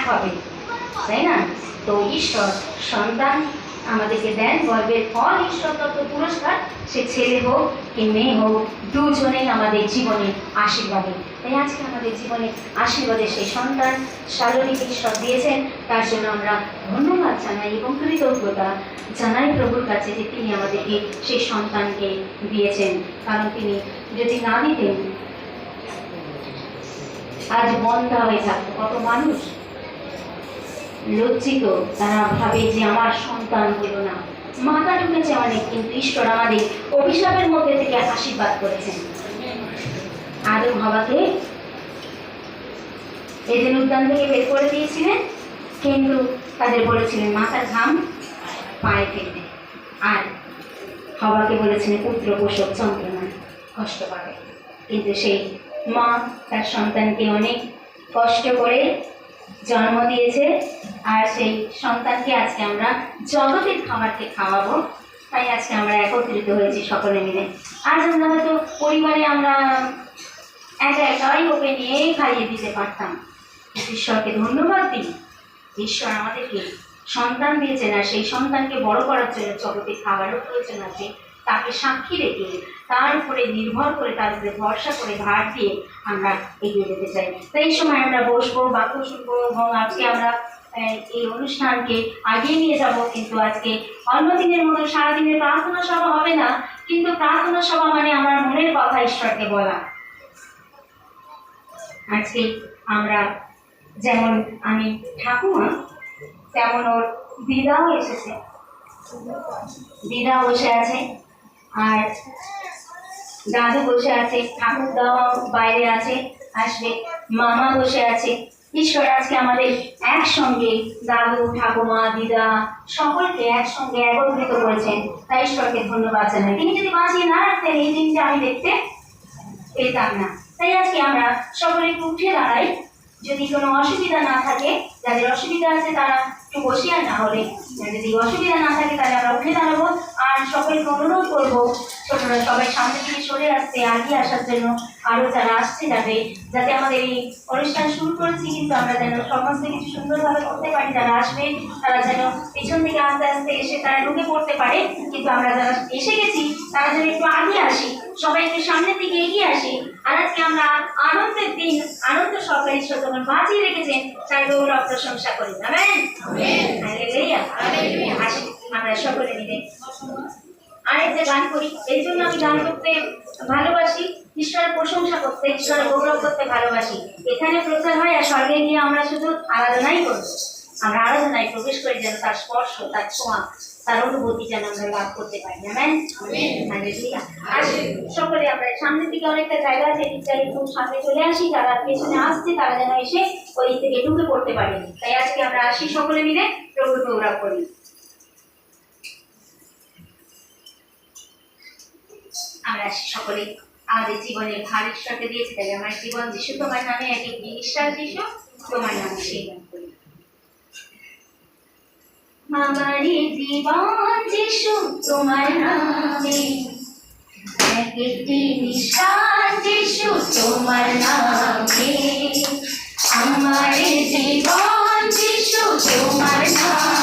হবে, তাই না? তো ঈশ্বর সন্তান আমাদেরকে দেন, গর্বের ফল ঈশ্বর তত্ত্ব পুরস্কার, সে ছেলে হোক কি মেয়ে হোক, দুজনেই আমাদের জীবনে আশীর্বাদে। তাই আজকে আমাদের জীবনে আশীর্বাদে সেই সন্তান শালনীকে ঈশ্বর দিয়েছেন, তার জন্য আমরা ধন্যবাদ জানাই এবং কৃতজ্ঞতা জানাই প্রভুর কাছে যে তিনি আমাদেরকে সেই সন্তানকে দিয়েছেন। কারণ তিনি যদি না দিতেন আজ বন্ধা হয়ে থাকতো। কত মানুষ লজ্জিত, তারা ভাবে যে আমার সন্তান হলো না, মাথা ঢুকেছে অনেক, কিন্তু ঈশ্বর আমাদের অভিশাপের মধ্যে থেকে আশীর্বাদ করেছেন। আদম হাওয়াকে এদের উদ্যান থেকে বের করে দিয়েছিলেন, কিন্তু তাদের বলেছিলেন মাথার ঘাম পায়ে ফেলবে, আর হাওয়াকে বলেছিলেন পুত্র প্রসব যন্ত্রণা কষ্ট পাবে। কিন্তু সেই মা তার সন্তানকে অনেক কষ্ট করে জন্ম দিয়েছে, আর সেই সন্তানকে আজকে আমরা জগতের খাবারকে খাওয়াবো। তাই আজকে আমরা একত্রিত হয়েছি সকলে মিলে। আজ আমরা হয়তো পরিবারে আমরা একাই ওকে নিয়ে খাইয়ে দিতে পারতাম, ঈশ্বরকে ধন্যবাদ দিই। ঈশ্বর আমাদেরকে সন্তান দিয়েছেন, আর সেই সন্তানকে বড় করার জন্য জগতে খাবারও প্রয়োজন আছে। তাকে সাক্ষী রেখে, তার উপরে নির্ভর করে, তার উপরে ভরসা করে, ভার দিয়ে আমরা এগিয়ে যেতে চাই। তাই এই সময় আমরা বসবো, বাক্য শুনবো, এবং আজকে আমরা এই অনুষ্ঠানকে আগিয়ে নিয়ে যাব। কিন্তু আজকে অন্যদিনের মতো সারাদিনের প্রার্থনা সভা হবে না, কিন্তু প্রার্থনা সভা মানে আমার মনের কথা ঈশ্বরকে বলা। আজকে আমরা যেমন আমি ঠাকুমা, তেমন ওর দিদাও এসেছে, দিদা বসে আছে, আর দাদু বসে আছে, ঠাকুরদাও বাইরে আছে, আসবে, মামা বসে আছে। ঈশ্বর আজকে আমাদের একসঙ্গে দাদু, ঠাকুমা, দিদা সকলকে একসঙ্গে একত্রিত করেছেন। তাই ঈশ্বরকে ধন্যবাদ জানাই। তিনি যদি বাঁচিয়ে না রাখতেন এই দিনটা আমি দেখতে পেতাম না। তাই আজকে আমরা সকলে একটু উঠে দাঁড়াই। যদি কোনো অসুবিধা না থাকে, যাদের অসুবিধা আছে তারা একটু বসে, আর না হলে যদি অসুবিধা না থাকে তাহলে আমরা উঠে দাঁড়াবো। আর সকলকে অনুরোধ করবো ছোটরা সবাই সামনে থেকে সরে আসতে, আগিয়ে আসার জন্য। আরও যারা আসছে যাবে, যাতে আমাদের এই অনুষ্ঠান শুরু করেছি, কিন্তু আমরা যেন সমস্ত কিছু সুন্দরভাবে করতে পারি। যারা আসবে তারা যেন পিছন থেকে আস্তে আস্তে এসে তারা ঢুকে পড়তে পারে, কিন্তু আমরা যারা এসে গেছি তারা যেন একটু আগিয়ে আসি, সবাই একটু সামনের দিকে এগিয়ে আসি। আর আজকে আমরা আনন্দের দিন, আনন্দ সহকারে ঈশ্বর যখন বাঁচিয়ে রেখেছেন, তাই গৌরব প্রশংসা করি। Amen, hallelujah. আসি আমরা সকলে মিলে আরেকটা গান করি। এই জন্য আমি গান করতে ভালোবাসি, ঈশ্বরের প্রশংসা করতে, ঈশ্বরের গৌরব করতে ভালোবাসি। এখানে প্রচার হয়, আর স্বর্গে গিয়ে আমরা শুধু আরাধনাই করবো। আমরা আরাধনায় প্রবেশ করি যেন তার স্পর্শ, তার ছোঁয়া, তার অনুভূতি যেন আমরা লাভ করতে পারি। Amen, hallelujah. আর সকলে আমরা সামনের দিকে অনেকটা জায়গা আছে, এদিকটা একটু সামনে চলে আসি। যারা পেছনে আসছে তারা যেন এসে ওই দিক থেকে ঢুকে পড়তে পারে। তাই আজকে আমরা আসি সকলে মিলে প্রভুর গৌরব করি। আমরা সকলে আমাদের জীবনের ভার ঈশ্বরকে দিয়েছি, তাই আমার জীবন যিশু তোমার নামে, এক একটি নিঃশ্বাস যিশু তোমার নামে, সেই গান করি। আমার জীবন যিশু তোমার নামে, এক একটি নিঃশ্বাস যিশু তোমার নামে। আমার জীবন যিশু তোমার নামে,